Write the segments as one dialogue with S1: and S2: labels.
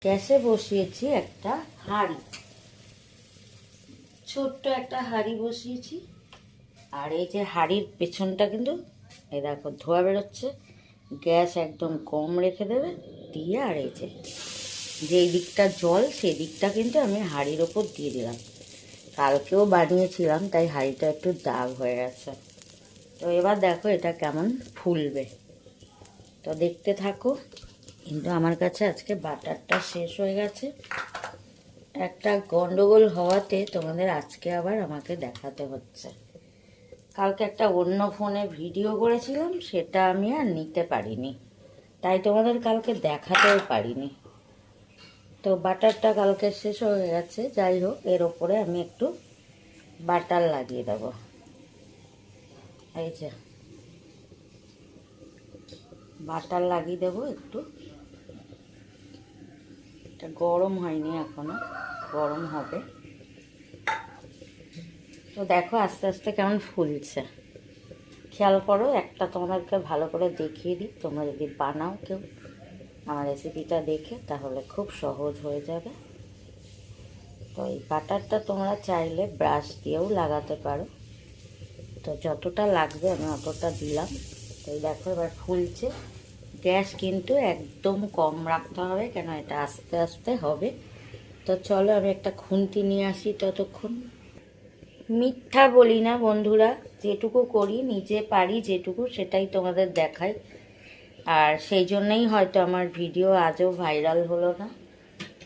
S1: গ্যাসে বসিয়েছি একটা হাঁড়ি, ছোট্ট একটা হাঁড়ি বসিয়েছি। আর এই যে হাঁড়ির পেছনটা কিন্তু এই দেখো ধোঁয়া বেরোচ্ছে। গ্যাস একদম কম রেখে দেবে দিয়ে, আর এই যে যেই দিকটা জল সেই দিকটা কিন্তু আমি হাঁড়ির ওপর দিয়ে দিলাম। কালকেও বানিয়েছিলাম তাই হাঁড়িটা একটু দাগ হয়ে গেছে। তো এবার দেখো এটা কেমন ফুলবে, তো দেখতে থাকো। কিন্তু আমার কাছে আজকে বাটারটা শেষ হয়ে গেছে, একটা গন্ডগোল হওয়াতে তোমাদের আজকে আবার আমাকে দেখাতে হচ্ছে। কালকে একটা অন্য ফোনে ভিডিও করেছিলাম, সেটা আমি আর নিতে পারিনি, তাই তোমাদের কালকে দেখাতেও পারিনি। তো বাটারটা কালকে শেষ হয়ে গেছে। যাই হোক, এর ওপরে আমি একটু বাটার লাগিয়ে দেবো। এই যে বাটার লাগিয়ে দেবো একটু। এটা গরম হয়নি এখনো, গরম হবে। তো দেখো আস্তে আস্তে কেমন ফুলছে, খেয়াল করো। একটা তোমাদেরকে ভালো করে দেখিয়ে দিই, তোমরা যদি বানাও কেউ আমার রেসিপিটা দেখে, তাহলে খুব সহজ হয়ে যাবে। তো এই বাটারটা তোমরা চাইলে ব্রাশ দিয়েও লাগাতে পারো। তো যতটা লাগবে আমি অতটা দিলাম। তো এই দেখো এবার ফুলছে। গ্যাস কিন্তু একদম কম রাখতে হবে, কেন এটা আস্তে আস্তে হবে। তো চলো আমি একটা খুন্তি নিয়ে আসি ততক্ষণ। মিথ্যা বলি না বন্ধুরা, যেটুকু করি নিজে পারি যেটুকু, সেটাই তোমাদের দেখাই। আর সেই জন্যই হয়তো আমার ভিডিও আজও ভাইরাল হলো না।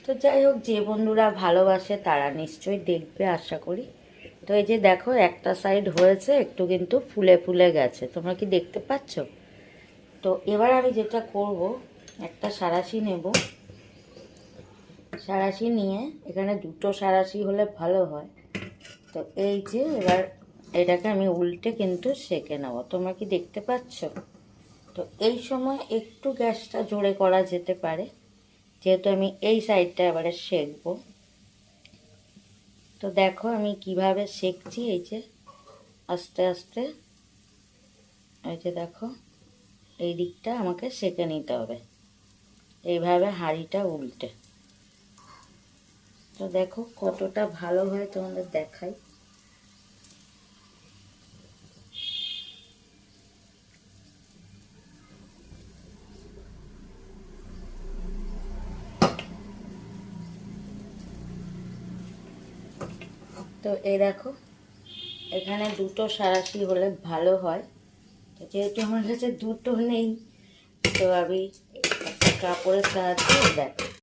S1: তো যাই হোক, যে বন্ধুরা ভালোবাসে তারা নিশ্চয়ই দেখবে আশা করি। তো এই যে দেখো একটা সাইড হয়েছে, একটু কিন্তু ফুলে ফুলে গেছে, তোমরা কি দেখতে পাচ্ছ? তো এবার আমি যেটা করব, একটা সাঁড়াশি নেব। সাঁড়াশি নিয়ে, এখানে দুটো সাঁড়াশি হলে ভালো হয়। তো এই যে এবার এটাকে আমি উল্টে কিন্তু সেঁকে নেব, তোমরা কি দেখতে পাচ্ছ? তো এই সময় একটু গ্যাসটা জোরে করা যেতে পারে, যেহেতু আমি এই সাইডটা এবারে সেঁকবো। তো দেখো আমি কিভাবে সেঁকছি, এই যে আস্তে আস্তে। এই যে দেখো এই দিকটা আমাকে সেঁকে নিতে হবে, এইভাবে হাঁড়িটা উল্টে। তো দেখো কতটা ভালো হয় তোমাদের দেখাই। তো এই দেখো এখানে দুটো সাঁড়াশি হলে ভালো হয়। তো যেহেতু আমার কাছে দুটো নেই, তো আমি একটা কাপড়ের সাহায্যে দেখো